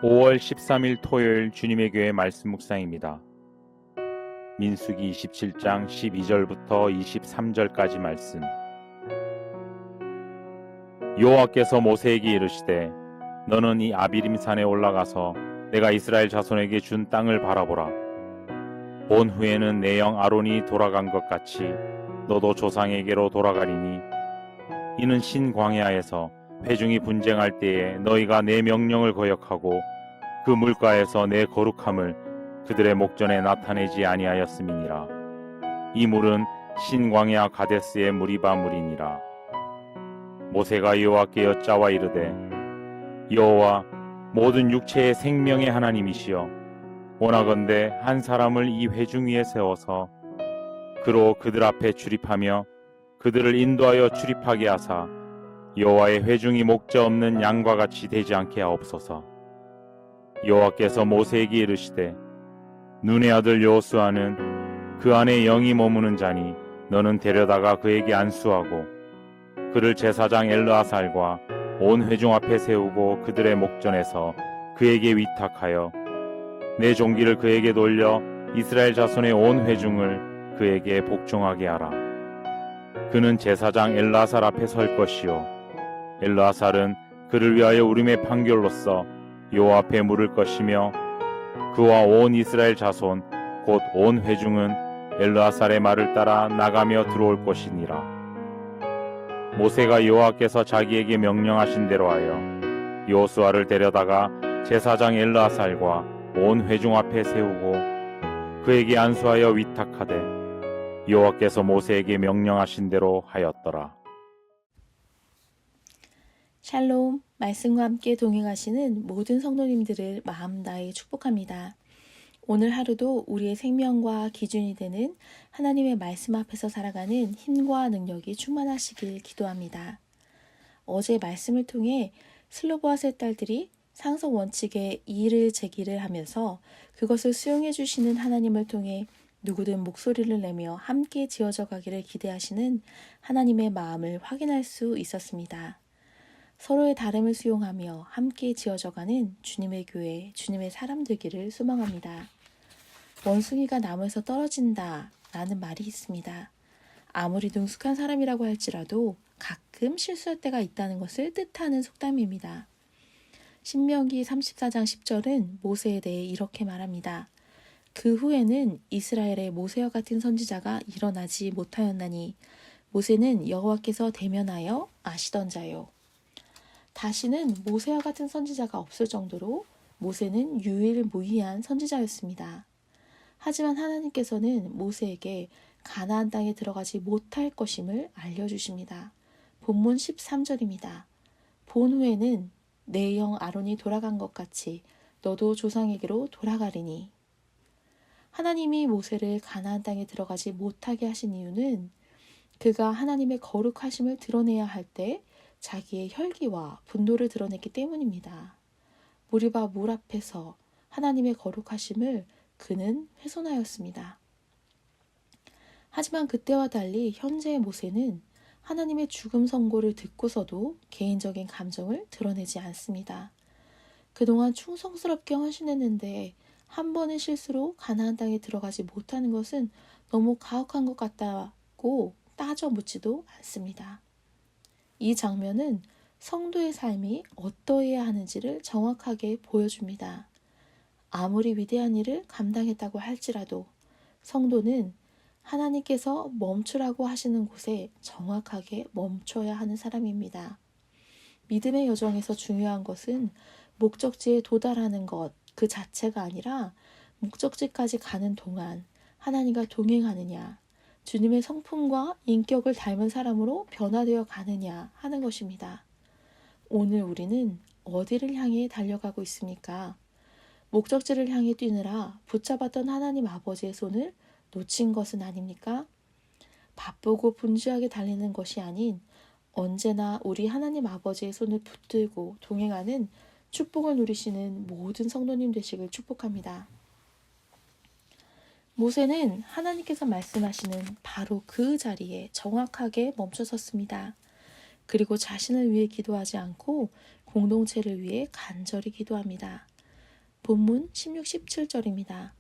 5월 13일 토요일 주님의 교회 말씀 묵상입니다. 민수기 27장 12절부터 23절까지 말씀. 여호와께서 모세에게 이르시되 너는 이 아비림 산에 올라가서 내가 이스라엘 자손에게 준 땅을 바라보라. 본 후에는 내 영 아론이 돌아간 것 같이 너도 조상에게로 돌아가리니 이는 신광야에서 회중이 분쟁할 때에 너희가 내 명령을 거역하고 그 물가에서 내 거룩함을 그들의 목전에 나타내지 아니하였음이니라. 이 물은 신광야 가데스의 무리바 물이니라. 모세가 여호와께 여짜와 이르되 여호와 모든 육체의 생명의 하나님이시여 원하건대 한 사람을 이 회중 위에 세워서 그로 그들 앞에 출입하며 그들을 인도하여 출입하게 하사 여호와의 회중이 목자 없는 양과 같이 되지 않게 하옵소서. 여호와께서 모세에게 이르시되 눈의 아들 여호수아는 그 안에 영이 머무는 자니 너는 데려다가 그에게 안수하고 그를 제사장 엘르아살과 온 회중 앞에 세우고 그들의 목전에서 그에게 위탁하여 내 종기를 그에게 돌려 이스라엘 자손의 온 회중을 그에게 복종하게 하라. 그는 제사장 엘르아살 앞에 설 것이요 엘르아살은 그를 위하여 우림의 판결로서 여호와 앞에 물을 것이며 그와 온 이스라엘 자손 곧 온 회중은 엘르아살의 말을 따라 나가며 들어올 것이니라. 모세가 여호와께서 자기에게 명령하신 대로 하여 여호수아를 데려다가 제사장 엘르아살과 온 회중 앞에 세우고 그에게 안수하여 위탁하되 여호와께서 모세에게 명령하신 대로 하였더라. 샬롬, 말씀과 함께 동행하시는 모든 성도님들을 마음 다해 축복합니다. 오늘 하루도 우리의 생명과 기준이 되는 하나님의 말씀 앞에서 살아가는 힘과 능력이 충만하시길 기도합니다. 어제 말씀을 통해 슬로보아스의 딸들이 상속 원칙에 이의를 제기를 하면서 그것을 수용해 주시는 하나님을 통해 누구든 목소리를 내며 함께 지어져 가기를 기대하시는 하나님의 마음을 확인할 수 있었습니다. 서로의 다름을 수용하며 함께 지어져가는 주님의 교회, 주님의 사람 되기를 소망합니다. 원숭이가 나무에서 떨어진다 라는 말이 있습니다. 아무리 능숙한 사람이라고 할지라도 가끔 실수할 때가 있다는 것을 뜻하는 속담입니다. 신명기 34장 10절은 모세에 대해 이렇게 말합니다. 그 후에는 이스라엘의 모세와 같은 선지자가 일어나지 못하였나니 모세는 여호와께서 대면하여 아시던 자요. 다시는 모세와 같은 선지자가 없을 정도로 모세는 유일무이한 선지자였습니다. 하지만 하나님께서는 모세에게 가나안 땅에 들어가지 못할 것임을 알려주십니다. 본문 13절입니다. 본 후에는 내 영 아론이 돌아간 것 같이 너도 조상에게로 돌아가리니. 하나님이 모세를 가나안 땅에 들어가지 못하게 하신 이유는 그가 하나님의 거룩하심을 드러내야 할 때 자기의 혈기와 분노를 드러냈기 때문입니다. 무리바 물 앞에서 하나님의 거룩하심을 그는 훼손하였습니다. 하지만 그때와 달리 현재의 모세는 하나님의 죽음 선고를 듣고서도 개인적인 감정을 드러내지 않습니다. 그동안 충성스럽게 헌신했는데 한 번의 실수로 가나안 땅에 들어가지 못하는 것은 너무 가혹한 것 같다고 따져 묻지도 않습니다. 이 장면은 성도의 삶이 어떠해야 하는지를 정확하게 보여줍니다. 아무리 위대한 일을 감당했다고 할지라도 성도는 하나님께서 멈추라고 하시는 곳에 정확하게 멈춰야 하는 사람입니다. 믿음의 여정에서 중요한 것은 목적지에 도달하는 것 그 자체가 아니라 목적지까지 가는 동안 하나님과 동행하느냐, 주님의 성품과 인격을 닮은 사람으로 변화되어 가느냐 하는 것입니다. 오늘 우리는 어디를 향해 달려가고 있습니까? 목적지를 향해 뛰느라 붙잡았던 하나님 아버지의 손을 놓친 것은 아닙니까? 바쁘고 분주하게 달리는 것이 아닌 언제나 우리 하나님 아버지의 손을 붙들고 동행하는 축복을 누리시는 모든 성도님 되시길 축복합니다. 모세는 하나님께서 말씀하시는 바로 그 자리에 정확하게 멈춰섰습니다. 그리고 자신을 위해 기도하지 않고 공동체를 위해 간절히 기도합니다. 본문 16, 17절입니다.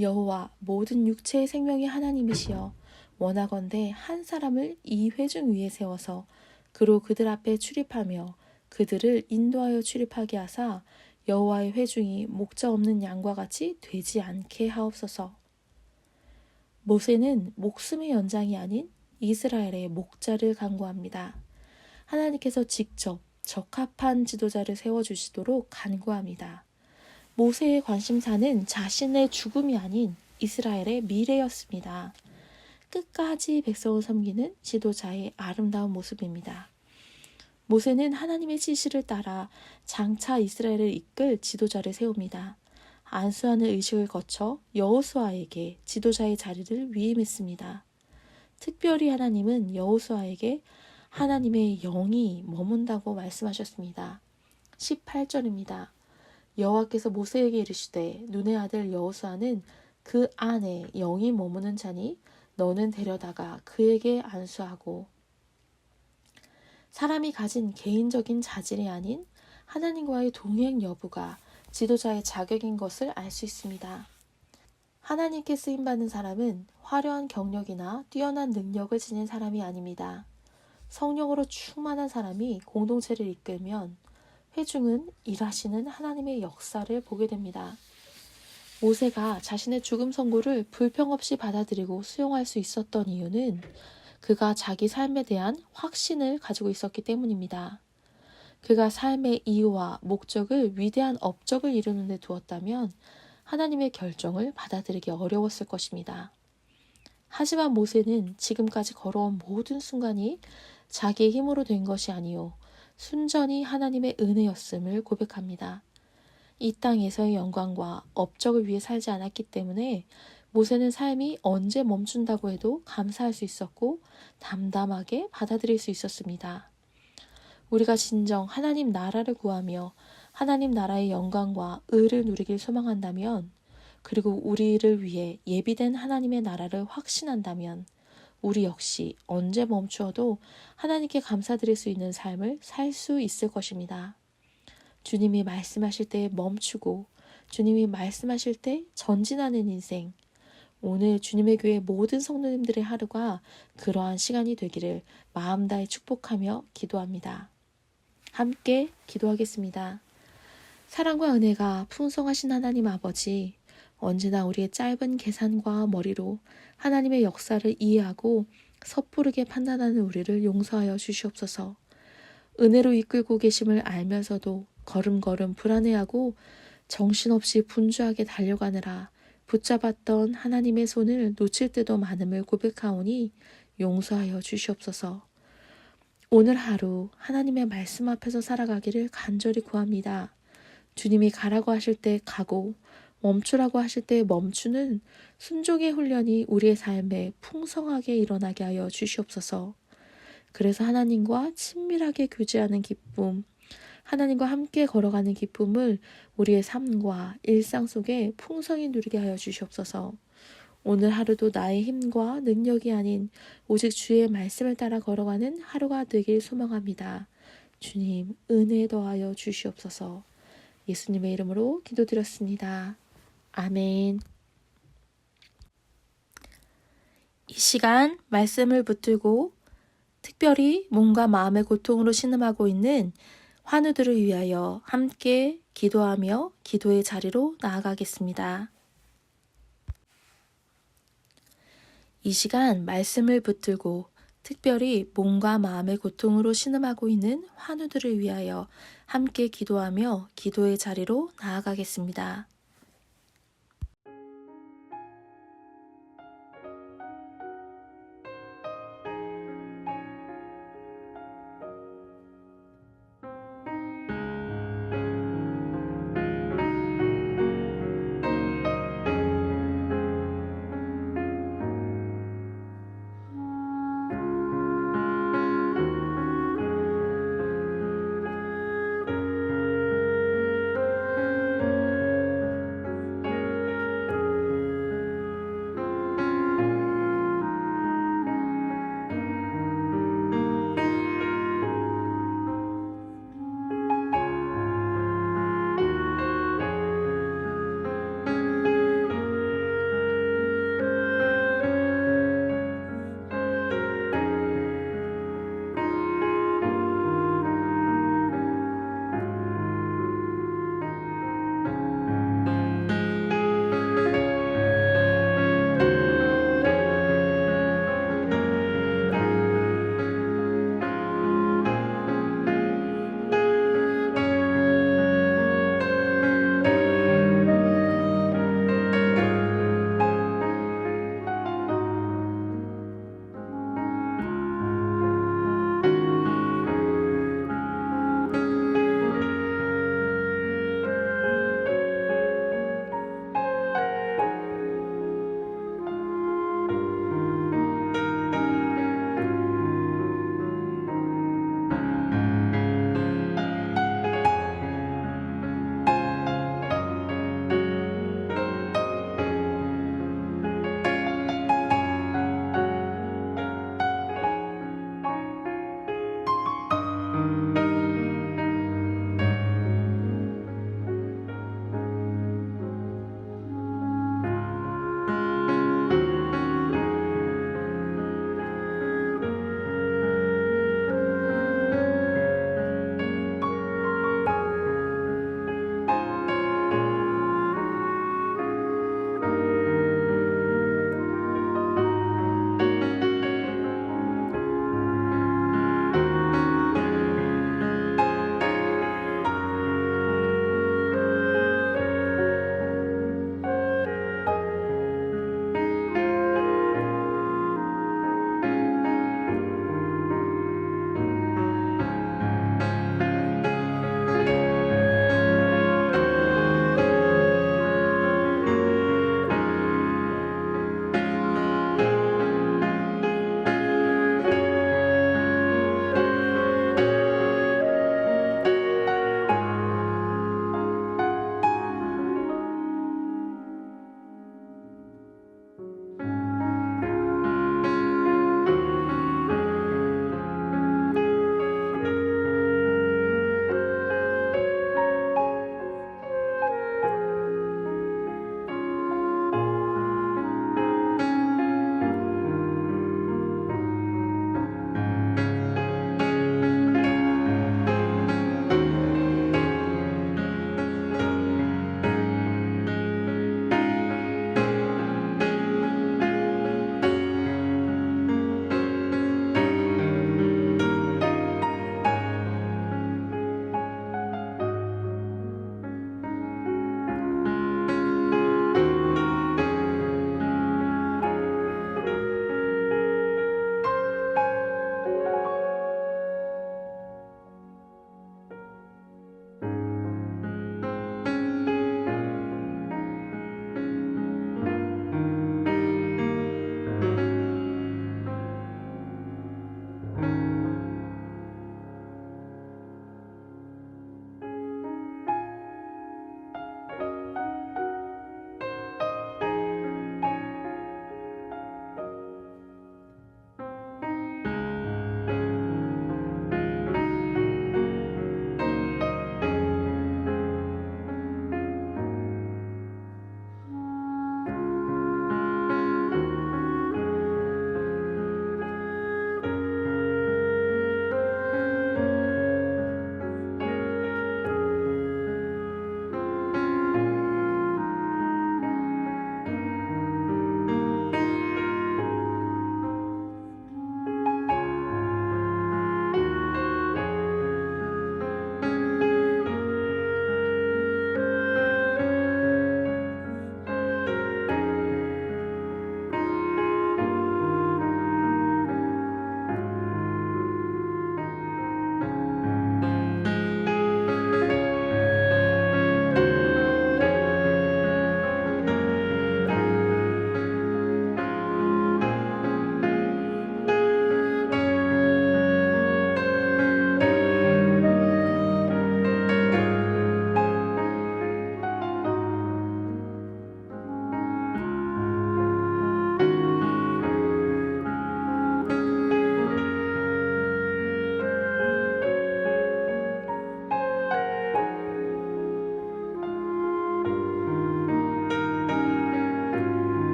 여호와 모든 육체의 생명이 하나님이시여 원하건대 한 사람을 이 회중 위에 세워서 그로 그들 앞에 출입하며 그들을 인도하여 출입하게 하사 여호와의 회중이 목자 없는 양과 같이 되지 않게 하옵소서. 모세는 목숨의 연장이 아닌 이스라엘의 목자를 간구합니다. 하나님께서 직접 적합한 지도자를 세워주시도록 간구합니다. 모세의 관심사는 자신의 죽음이 아닌 이스라엘의 미래였습니다. 끝까지 백성을 섬기는 지도자의 아름다운 모습입니다. 모세는 하나님의 지시를 따라 장차 이스라엘을 이끌 지도자를 세웁니다. 안수하는 의식을 거쳐 여호수아에게 지도자의 자리를 위임했습니다. 특별히 하나님은 여호수아에게 하나님의 영이 머문다고 말씀하셨습니다. 18절입니다. 여호와께서 모세에게 이르시되 눈의 아들 여호수아는 그 안에 영이 머무는 자니 너는 데려다가 그에게 안수하고. 사람이 가진 개인적인 자질이 아닌 하나님과의 동행 여부가 지도자의 자격인 것을 알 수 있습니다. 하나님께 쓰임받는 사람은 화려한 경력이나 뛰어난 능력을 지닌 사람이 아닙니다. 성령으로 충만한 사람이 공동체를 이끌면 회중은 일하시는 하나님의 역사를 보게 됩니다. 모세가 자신의 죽음 선고를 불평 없이 받아들이고 수용할 수 있었던 이유는 그가 자기 삶에 대한 확신을 가지고 있었기 때문입니다. 그가 삶의 이유와 목적을 위대한 업적을 이루는 데 두었다면 하나님의 결정을 받아들이기 어려웠을 것입니다. 하지만 모세는 지금까지 걸어온 모든 순간이 자기의 힘으로 된 것이 아니요 순전히 하나님의 은혜였음을 고백합니다. 이 땅에서의 영광과 업적을 위해 살지 않았기 때문에 모세는 삶이 언제 멈춘다고 해도 감사할 수 있었고 담담하게 받아들일 수 있었습니다. 우리가 진정 하나님 나라를 구하며 하나님 나라의 영광과 의를 누리길 소망한다면, 그리고 우리를 위해 예비된 하나님의 나라를 확신한다면 우리 역시 언제 멈추어도 하나님께 감사드릴 수 있는 삶을 살 수 있을 것입니다. 주님이 말씀하실 때 멈추고 주님이 말씀하실 때 전진하는 인생, 오늘 주님의 교회 모든 성도님들의 하루가 그러한 시간이 되기를 마음 다해 축복하며 기도합니다. 함께 기도하겠습니다. 사랑과 은혜가 풍성하신 하나님 아버지, 언제나 우리의 짧은 계산과 머리로 하나님의 역사를 이해하고 섣부르게 판단하는 우리를 용서하여 주시옵소서. 은혜로 이끌고 계심을 알면서도 걸음걸음 불안해하고 정신없이 분주하게 달려가느라 붙잡았던 하나님의 손을 놓칠 때도 많음을 고백하오니 용서하여 주시옵소서. 오늘 하루 하나님의 말씀 앞에서 살아가기를 간절히 구합니다. 주님이 가라고 하실 때 가고 멈추라고 하실 때 멈추는 순종의 훈련이 우리의 삶에 풍성하게 일어나게 하여 주시옵소서. 그래서 하나님과 친밀하게 교제하는 기쁨, 하나님과 함께 걸어가는 기쁨을 우리의 삶과 일상 속에 풍성히 누리게 하여 주시옵소서. 오늘 하루도 나의 힘과 능력이 아닌 오직 주의 말씀을 따라 걸어가는 하루가 되길 소망합니다. 주님, 은혜 더하여 주시옵소서. 예수님의 이름으로 기도드렸습니다. 아멘. 이 시간 말씀을 붙들고 특별히 몸과 마음의 고통으로 신음하고 있는 환우들을 위하여 함께 기도하며 기도의 자리로 나아가겠습니다. 이 시간 말씀을 붙들고 특별히 몸과 마음의 고통으로 신음하고 있는 환우들을 위하여 함께 기도하며 기도의 자리로 나아가겠습니다.